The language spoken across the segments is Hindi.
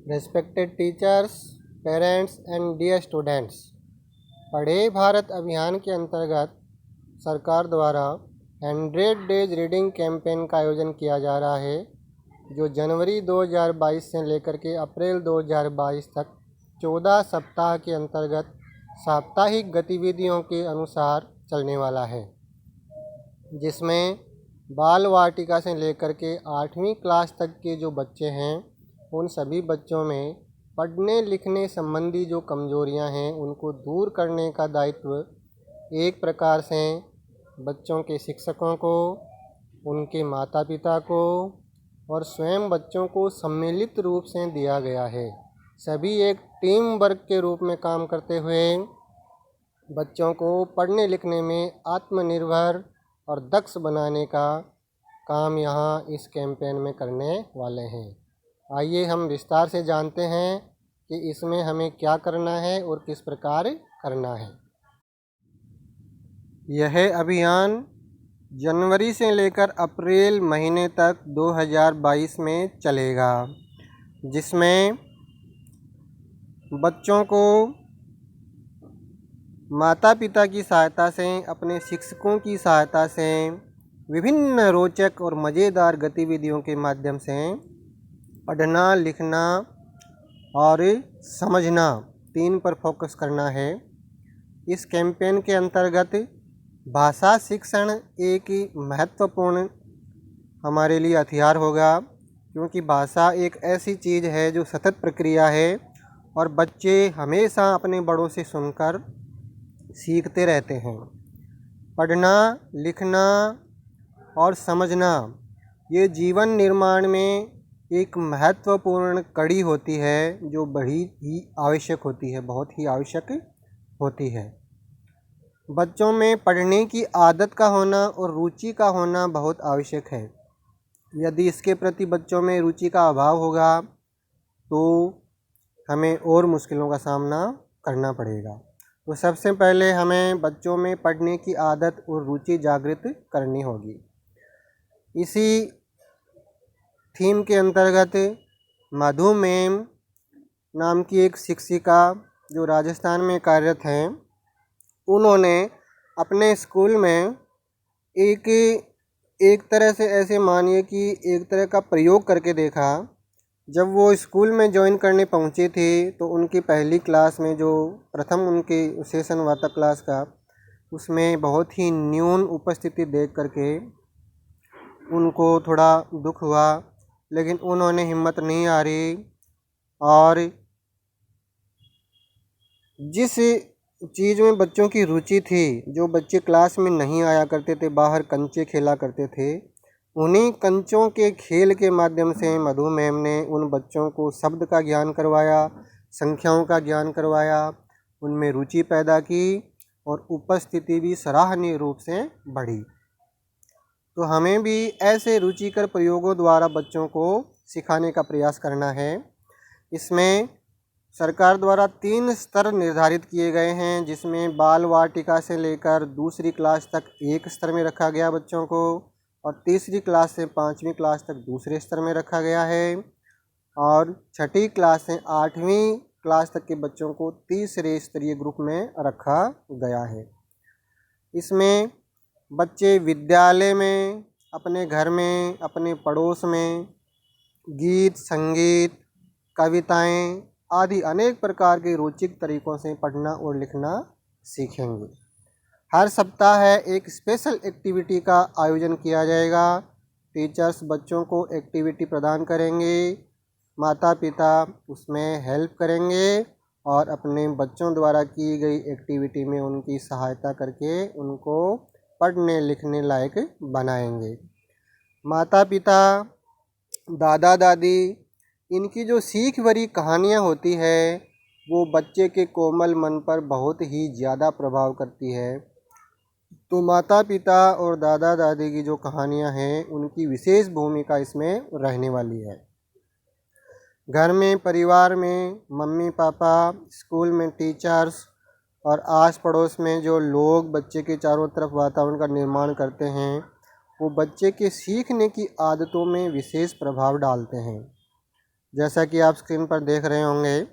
Respected teachers, parents and dear students, पढ़े भारत अभियान के अंतर्गत सरकार द्वारा 100 डेज रीडिंग कैंपेन का आयोजन किया जा रहा है, जो जनवरी 2022 से लेकर के अप्रैल 2022 तक 14 सप्ताह के अंतर्गत साप्ताहिक गतिविधियों के अनुसार चलने वाला है, जिसमें बाल वाटिका से लेकर के 8वीं क्लास तक के जो बच्चे हैं, उन सभी बच्चों में पढ़ने लिखने संबंधी जो कमजोरियां हैं उनको दूर करने का दायित्व एक प्रकार से बच्चों के शिक्षकों को, उनके माता पिता को और स्वयं बच्चों को सम्मिलित रूप से दिया गया है। सभी एक टीम वर्क के रूप में काम करते हुए बच्चों को पढ़ने लिखने में आत्मनिर्भर और दक्ष बनाने का काम यहाँ इस कैंपेन में करने वाले हैं। आइए हम विस्तार से जानते हैं कि इसमें हमें क्या करना है और किस प्रकार करना है। यह अभियान जनवरी से लेकर अप्रैल महीने तक 2022 में चलेगा, जिसमें बच्चों को माता पिता की सहायता से, अपने शिक्षकों की सहायता से विभिन्न रोचक और मज़ेदार गतिविधियों के माध्यम से पढ़ना लिखना और समझना 3 पर फोकस करना है। इस कैंपेन के अंतर्गत भाषा शिक्षण एक महत्वपूर्ण हमारे लिए हथियार होगा, क्योंकि भाषा एक ऐसी चीज़ है जो सतत प्रक्रिया है और बच्चे हमेशा अपने बड़ों से सुनकर सीखते रहते हैं। पढ़ना लिखना और समझना ये जीवन निर्माण में एक महत्वपूर्ण कड़ी होती है, जो बड़ी ही आवश्यक होती है, बहुत ही आवश्यक होती है। बच्चों में पढ़ने की आदत का होना और रुचि का होना बहुत आवश्यक है। यदि इसके प्रति बच्चों में रुचि का अभाव होगा तो हमें और मुश्किलों का सामना करना पड़ेगा। तो सबसे पहले हमें बच्चों में पढ़ने की आदत और रुचि जागृत करनी होगी। इसी थीम के अंतर्गत मधु मैम नाम की एक शिक्षिका जो राजस्थान में कार्यरत हैं, उन्होंने अपने स्कूल में एक तरह से ऐसे मानिए कि एक तरह का प्रयोग करके देखा। जब वो स्कूल में ज्वाइन करने पहुँचे थे तो उनकी पहली क्लास में जो प्रथम उनके सेशन हुआ था क्लास का, उसमें बहुत ही न्यून उपस्थिति देख करके उनको थोड़ा दुख हुआ, लेकिन उन्होंने हिम्मत नहीं हारी और जिस चीज़ में बच्चों की रुचि थी, जो बच्चे क्लास में नहीं आया करते थे, बाहर कंचे खेला करते थे, उन्हीं कंचों के खेल के माध्यम से मधु मैम ने उन बच्चों को शब्द का ज्ञान करवाया, संख्याओं का ज्ञान करवाया, उनमें रुचि पैदा की और उपस्थिति भी सराहनीय रूप से बढ़ी। तो हमें भी ऐसे रुचिकर प्रयोगों द्वारा बच्चों को सिखाने का प्रयास करना है। इसमें सरकार द्वारा 3 स्तर निर्धारित किए गए हैं, जिसमें बाल वाटिका से लेकर दूसरी क्लास तक एक स्तर में रखा गया बच्चों को, और तीसरी क्लास से 5वीं क्लास तक दूसरे स्तर में रखा गया है, और छठी क्लास से 8वीं क्लास तक के बच्चों को तीसरे स्तरीय ग्रुप में रखा गया है। इसमें बच्चे विद्यालय में, अपने घर में, अपने पड़ोस में गीत संगीत कविताएं आदि अनेक प्रकार के रोचक तरीक़ों से पढ़ना और लिखना सीखेंगे। हर सप्ताह एक स्पेशल एक्टिविटी का आयोजन किया जाएगा। टीचर्स बच्चों को एक्टिविटी प्रदान करेंगे, माता पिता उसमें हेल्प करेंगे और अपने बच्चों द्वारा की गई एक्टिविटी में उनकी सहायता करके उनको पढ़ने लिखने लायक बनाएंगे। माता पिता, दादा दादी, इनकी जो सीख भरी कहानियाँ होती है वो बच्चे के कोमल मन पर बहुत ही ज़्यादा प्रभाव करती है। तो माता पिता और दादा दादी की जो कहानियाँ हैं उनकी विशेष भूमिका इसमें रहने वाली है। घर में, परिवार में मम्मी पापा, स्कूल में टीचर्स और आस पड़ोस में जो लोग बच्चे के चारों तरफ वातावरण का निर्माण करते हैं, वो बच्चे के सीखने की आदतों में विशेष प्रभाव डालते हैं। जैसा कि आप स्क्रीन पर देख रहे होंगे,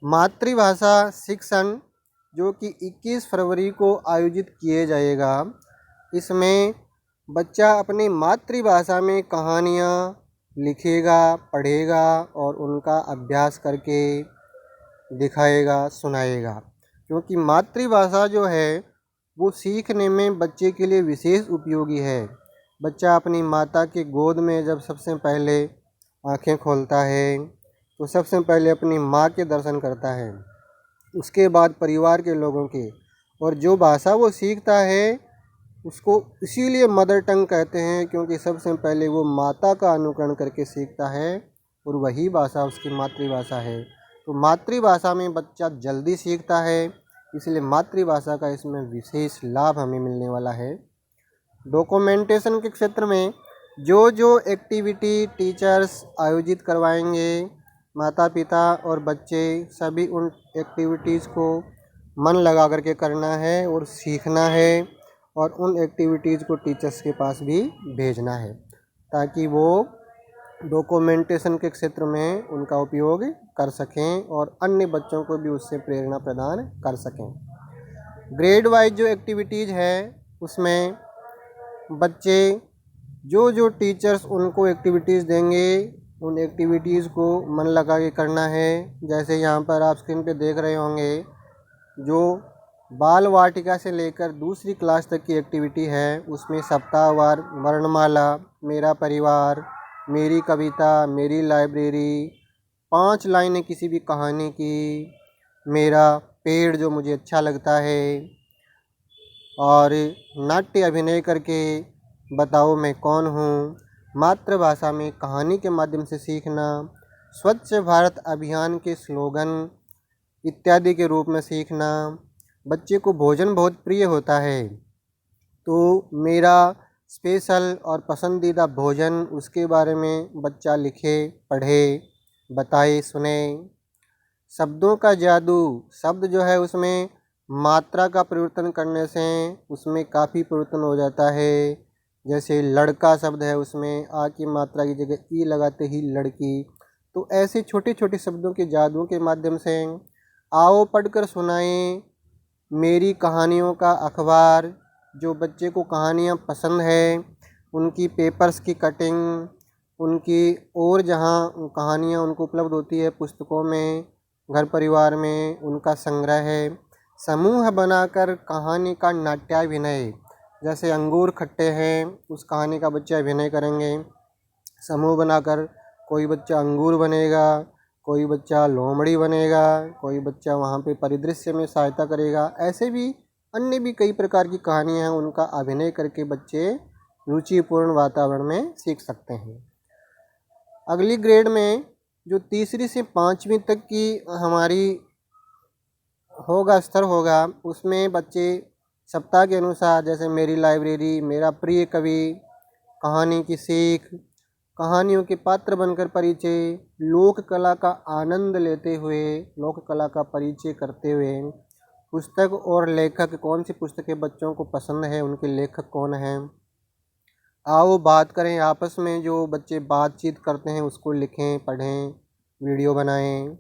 मातृभाषा शिक्षण जो कि 21 फरवरी को आयोजित किए जाएगा। इसमें बच्चा अपनी मातृभाषा में कहानियाँ लिखेगा, पढ़ेगा और उनका अभ्यास करके दिखाएगा, सुनाएगा। क्योंकि मातृभाषा जो है वो सीखने में बच्चे के लिए विशेष उपयोगी है। बच्चा अपनी माता के गोद में जब सबसे पहले आंखें खोलता है तो सबसे पहले अपनी माँ के दर्शन करता है, उसके बाद परिवार के लोगों के, और जो भाषा वो सीखता है उसको इसीलिए मदर टंग कहते हैं, क्योंकि सबसे पहले वो माता का अनुकरण करके सीखता है और वही भाषा उसकी मातृभाषा है। तो मातृभाषा में बच्चा जल्दी सीखता है, इसलिए मातृभाषा का इसमें विशेष लाभ हमें मिलने वाला है। डॉक्यूमेंटेशन के क्षेत्र में जो एक्टिविटी टीचर्स आयोजित करवाएंगे, माता पिता और बच्चे सभी उन एक्टिविटीज़ को मन लगा करके करना है और सीखना है, और उन एक्टिविटीज़ को टीचर्स के पास भी भेजना है ताकि वो डॉक्यूमेंटेशन के क्षेत्र में उनका उपयोग कर सकें और अन्य बच्चों को भी उससे प्रेरणा प्रदान कर सकें। ग्रेड वाइज जो एक्टिविटीज़ है उसमें बच्चे जो टीचर्स उनको एक्टिविटीज़ देंगे उन एक्टिविटीज़ को मन लगा के करना है। जैसे यहाँ पर आप स्क्रीन पे देख रहे होंगे, जो बाल वाटिका से लेकर दूसरी क्लास तक की एक्टिविटी है उसमें सप्ताहवार वर्णमाला, मेरा परिवार, मेरी कविता, मेरी लाइब्रेरी, 5 लाइनें किसी भी कहानी की, मेरा पेड़ जो मुझे अच्छा लगता है, और नाट्य अभिनय करके बताओ मैं कौन हूँ, मातृभाषा में कहानी के माध्यम से सीखना, स्वच्छ भारत अभियान के स्लोगन इत्यादि के रूप में सीखना। बच्चे को भोजन बहुत प्रिय होता है तो मेरा स्पेशल और पसंदीदा भोजन, उसके बारे में बच्चा लिखे, पढ़े, बताए, सुने। शब्दों का जादू, शब्द जो है उसमें मात्रा का परिवर्तन करने से उसमें काफ़ी परिवर्तन हो जाता है। जैसे लड़का शब्द है उसमें आ की मात्रा की जगह ई लगाते ही लड़की। तो ऐसे छोटे छोटे शब्दों के जादुओं के माध्यम से आओ पढ़कर सुनाएं मेरी कहानियों का अखबार। जो बच्चे को कहानियाँ पसंद है उनकी पेपर्स की कटिंग, उनकी और जहाँ कहानियाँ उनको उपलब्ध होती है पुस्तकों में, घर परिवार में उनका संग्रह है। समूह बनाकर कहानी का नाट्याभिनय, जैसे अंगूर खट्टे हैं उस कहानी का बच्चे अभिनय करेंगे। समूह बनाकर कोई बच्चा अंगूर बनेगा, कोई बच्चा लोमड़ी बनेगा, कोई बच्चा वहाँ पे परिदृश्य में सहायता करेगा। ऐसे भी अन्य भी कई प्रकार की कहानियाँ हैं, उनका अभिनय करके बच्चे रुचिपूर्ण वातावरण में सीख सकते हैं। अगली ग्रेड में जो तीसरी से 5वीं तक की हमारी स्तर होगा उसमें बच्चे सप्ताह के अनुसार, जैसे मेरी लाइब्रेरी, मेरा प्रिय कवि, कहानी की सीख, कहानियों के पात्र बनकर परिचय, लोक कला का आनंद लेते हुए, लोक कला का परिचय करते हुए, पुस्तक और लेखक, कौन सी पुस्तकें बच्चों को पसंद है, उनके लेखक कौन हैं, आओ बात करें आपस में, जो बच्चे बातचीत करते हैं उसको लिखें, पढ़ें, वीडियो बनाएं।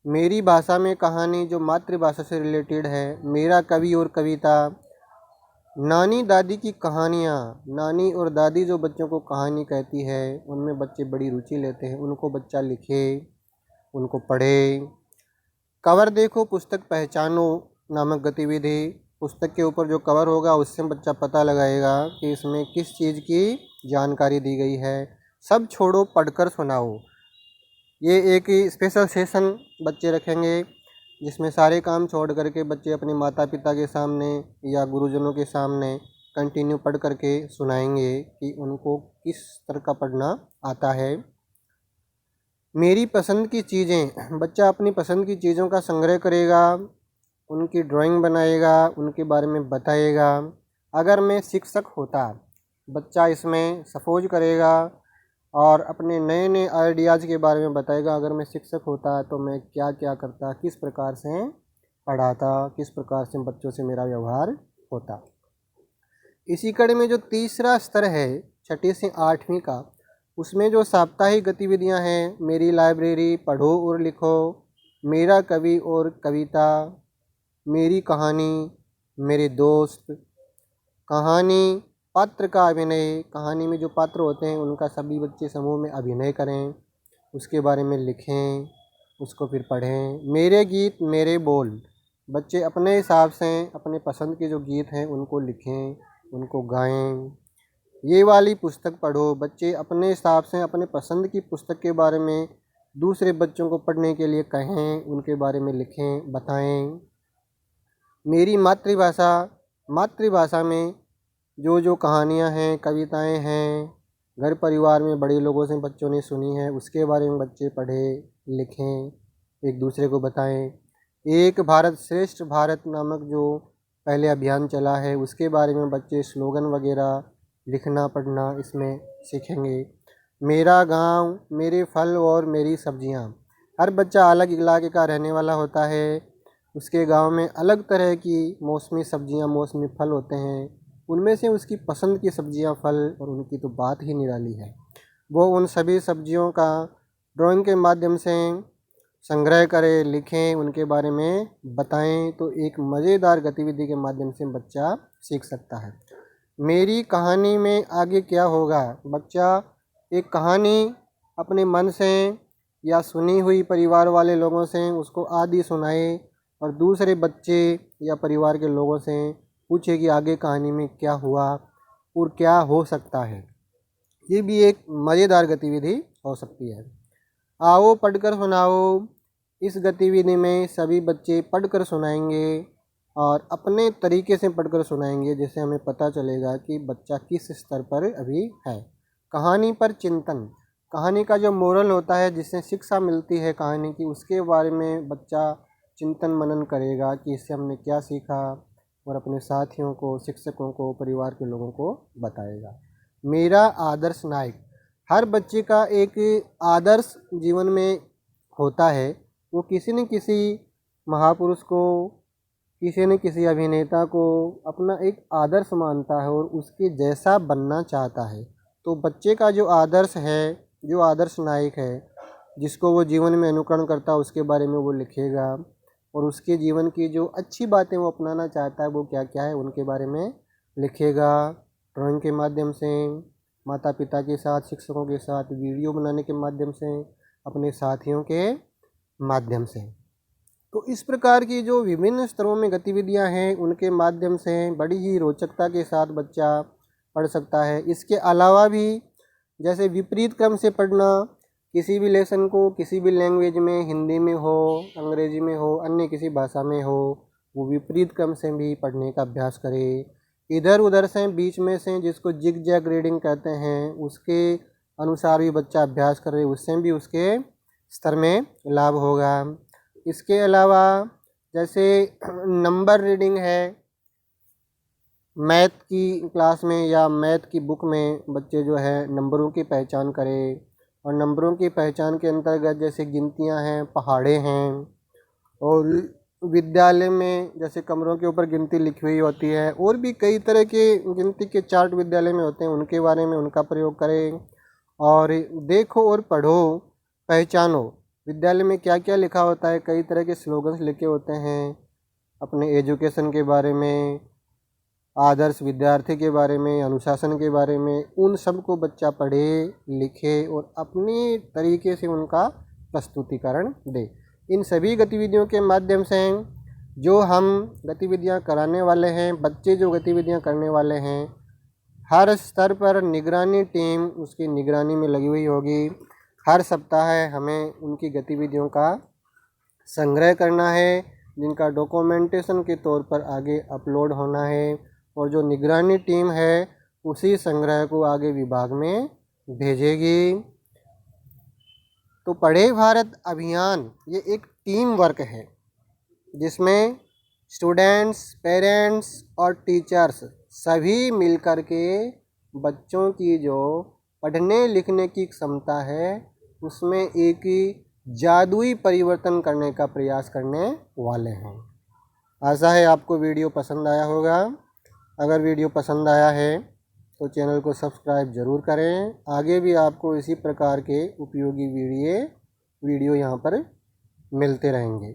मेरी भाषा में कहानी जो मातृभाषा से रिलेटेड है, मेरा कवि और कविता, नानी दादी की कहानियाँ, नानी और दादी जो बच्चों को कहानी कहती है उनमें बच्चे बड़ी रुचि लेते हैं, उनको बच्चा लिखे, उनको पढ़े। कवर देखो पुस्तक पहचानो नामक गतिविधि, पुस्तक के ऊपर जो कवर होगा उससे बच्चा पता लगाएगा कि इसमें किस चीज़ की जानकारी दी गई है। सब छोड़ो पढ़कर सुनाओ, ये एक स्पेशल सेशन बच्चे रखेंगे जिसमें सारे काम छोड़ करके बच्चे अपने माता पिता के सामने या गुरुजनों के सामने कंटिन्यू पढ़ करके सुनाएंगे कि उनको किस तरह का पढ़ना आता है। मेरी पसंद की चीज़ें, बच्चा अपनी पसंद की चीज़ों का संग्रह करेगा, उनकी ड्राइंग बनाएगा, उनके बारे में बताएगा। अगर मैं शिक्षक होता, बच्चा इसमें सपोज करेगा और अपने नए नए आइडियाज़ के बारे में बताएगा। अगर मैं शिक्षक होता तो मैं क्या क्या करता, किस प्रकार से पढ़ाता, किस प्रकार से बच्चों से मेरा व्यवहार होता। इसी कड़ी में जो तीसरा स्तर है 6ठी से 8वीं का, उसमें जो साप्ताहिक गतिविधियां हैं, मेरी लाइब्रेरी, पढ़ो और लिखो, मेरा कवि और कविता, मेरी कहानी, मेरे दोस्त, कहानी, पात्र का अभिनय, कहानी में जो पात्र होते हैं उनका सभी बच्चे समूह में अभिनय करें, उसके बारे में लिखें, उसको फिर पढ़ें। मेरे गीत मेरे बोल, बच्चे अपने हिसाब से अपने पसंद के जो गीत हैं उनको लिखें, उनको गाएं। ये वाली पुस्तक पढ़ो, बच्चे अपने हिसाब से अपने पसंद की पुस्तक के बारे में दूसरे बच्चों को पढ़ने के लिए कहें, उनके बारे में लिखें, बताएं। मेरी मातृभाषा, मातृभाषा में जो कहानियाँ हैं, कविताएं हैं, घर परिवार में बड़े लोगों से बच्चों ने सुनी है, उसके बारे में बच्चे पढ़ें, लिखें, एक दूसरे को बताएं। एक भारत श्रेष्ठ भारत नामक जो पहले अभियान चला है उसके बारे में बच्चे स्लोगन वगैरह लिखना पढ़ना इसमें सीखेंगे। मेरा गांव, मेरे फल और मेरी सब्जियां, हर बच्चा अलग इलाके का रहने वाला होता है, उसके गांव में अलग तरह की मौसमी सब्जियां, मौसमी फल होते हैं, उनमें से उसकी पसंद की सब्जियां, फल, और उनकी तो बात ही निराली है। वो उन सभी सब्जियों का ड्राइंग के माध्यम से संग्रह करें, लिखें, उनके बारे में बताएं, तो एक मज़ेदार गतिविधि के माध्यम से बच्चा सीख सकता है। मेरी कहानी में आगे क्या होगा, बच्चा एक कहानी अपने मन से या सुनी हुई परिवार वाले लोगों से उसको आदि सुनाए और दूसरे बच्चे या परिवार के लोगों से पूछे कि आगे कहानी में क्या हुआ और क्या हो सकता है। ये भी एक मज़ेदार गतिविधि हो सकती है। आओ पढ़कर सुनाओ, इस गतिविधि में सभी बच्चे पढ़कर सुनाएंगे और अपने तरीके से पढ़कर सुनाएंगे, जिससे हमें पता चलेगा कि बच्चा किस स्तर पर अभी है। कहानी पर चिंतन, कहानी का जो मोरल होता है, जिससे शिक्षा मिलती है कहानी की, उसके बारे में बच्चा चिंतन मनन करेगा कि इससे हमने क्या सीखा और अपने साथियों को, शिक्षकों को, परिवार के लोगों को बताएगा। मेरा आदर्श नायक, हर बच्चे का एक आदर्श जीवन में होता है। वो किसी न किसी महापुरुष को, किसी न किसी अभिनेता को अपना एक आदर्श मानता है और उसके जैसा बनना चाहता है। तो बच्चे का जो आदर्श है, जो आदर्श नायक है, जिसको वो जीवन में अनुकरण करता है, उसके बारे में वो लिखेगा और उसके जीवन की जो अच्छी बातें वो अपनाना चाहता है वो क्या क्या है उनके बारे में लिखेगा। ड्राइंग के माध्यम से, माता पिता के साथ, शिक्षकों के साथ, वीडियो बनाने के माध्यम से, अपने साथियों के माध्यम से। तो इस प्रकार की जो विभिन्न स्तरों में गतिविधियां हैं उनके माध्यम से बड़ी ही रोचकता के साथ बच्चा पढ़ सकता है। इसके अलावा भी जैसे विपरीत क्रम से पढ़ना, किसी भी लेसन को किसी भी लैंग्वेज में, हिंदी में हो, अंग्रेजी में हो, अन्य किसी भाषा में हो, वो विपरीत क्रम से भी पढ़ने का अभ्यास करे। इधर उधर से, बीच में से, जिसको जिग जैग रीडिंग कहते हैं, उसके अनुसार भी बच्चा अभ्यास करे, उससे भी उसके स्तर में लाभ होगा। इसके अलावा जैसे नंबर रीडिंग है, मैथ की क्लास में या मैथ की बुक में बच्चे जो है नंबरों की पहचान करें और नंबरों की पहचान के अंतर्गत जैसे गिनतियां हैं, पहाड़े हैं, और विद्यालय में जैसे कमरों के ऊपर गिनती लिखी हुई होती है, और भी कई तरह के गिनती के चार्ट विद्यालय में होते हैं, उनके बारे में उनका प्रयोग करें। और देखो और पढ़ो, पहचानो, विद्यालय में क्या क्या लिखा होता है, कई तरह के स्लोगन्स लिखे होते हैं अपने एजुकेशन के बारे में, आदर्श विद्यार्थी के बारे में, अनुशासन के बारे में, उन सब को बच्चा पढ़े, लिखे और अपने तरीके से उनका प्रस्तुतिकरण दे। इन सभी गतिविधियों के माध्यम से जो हम गतिविधियां कराने वाले हैं, बच्चे जो गतिविधियां करने वाले हैं, हर स्तर पर निगरानी टीम उसकी निगरानी में लगी हुई होगी। हर सप्ताह हमें उनकी गतिविधियों का संग्रह करना है, जिनका डॉक्यूमेंटेशन के तौर पर आगे अपलोड होना है, और जो निगरानी टीम है उसी संग्रह को आगे विभाग में भेजेगी। तो पढ़े भारत अभियान ये एक टीम वर्क है, जिसमें स्टूडेंट्स, पेरेंट्स और टीचर्स सभी मिलकर के बच्चों की जो पढ़ने लिखने की क्षमता है उसमें एक जादुई परिवर्तन करने का प्रयास करने वाले हैं। आशा है आपको वीडियो पसंद आया होगा। अगर वीडियो पसंद आया है तो चैनल को सब्सक्राइब ज़रूर करें। आगे भी आपको इसी प्रकार के उपयोगी वीडियो यहाँ पर मिलते रहेंगे।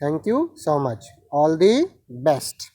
Thank you so much. All the best.